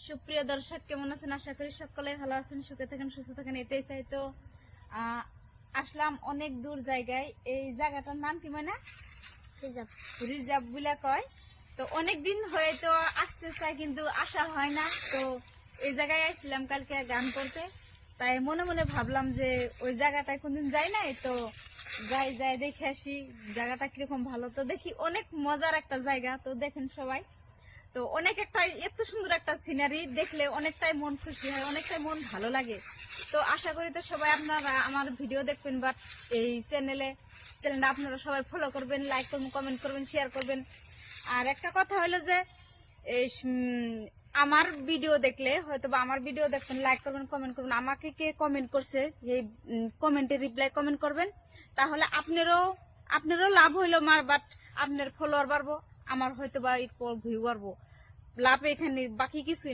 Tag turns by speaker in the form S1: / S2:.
S1: সুপ্রিয় দর্শক, কেমন আছেন? আশা করি সকলে ভালো আছেন, সুখে থাকেন, সুস্থ থাকেন, এটাই চাই। তো আসলাম অনেক দূর জায়গায়। এই জায়গাটার নাম কি মনে? রিজার্ভ বলে কয়। তো অনেক দিন হয়ে তো আসতে চাই, কিন্তু আসা হয় না। তো এই জায়গায় আসছিলাম কালকে গান করতে, তাই মনে মনে ভাবলাম যে ওই জায়গাটায় কোনদিন যাই নাই, তো যাই দেখে আসি জায়গাটা কিরকম ভালো। তো দেখি অনেক মজার একটা জায়গা, তো দেখেন সবাই। তো অনেক একটা এত সুন্দর একটা সিনারি দেখলে অনেকটাই মন খুশি হয়, অনেকটাই মন ভালো লাগে। তো আশা করি তো সবাই আপনারা আমার ভিডিও দেখবেন, বাট এই চ্যানেলটা আপনারা সবাই ফলো করবেন, লাইক করবেন, কমেন্ট করবেন, শেয়ার করবেন। আর একটা কথা হলো যে এই আমার ভিডিও দেখলে হয়তো বা আমার ভিডিও দেখবেন, লাইক করবেন, কমেন্ট করবেন। আমাকে কে কমেন্ট করছে এই কমেন্টে রিপ্লাই কমেন্ট করবেন, তাহলে আপনারও লাভ হইলো মার, বাট আপনার ফলোয়ার বাড়বো, আমার হয়তো বা ভিউ বাড়বো। লাভ এখানে, বাকি কিছুই না।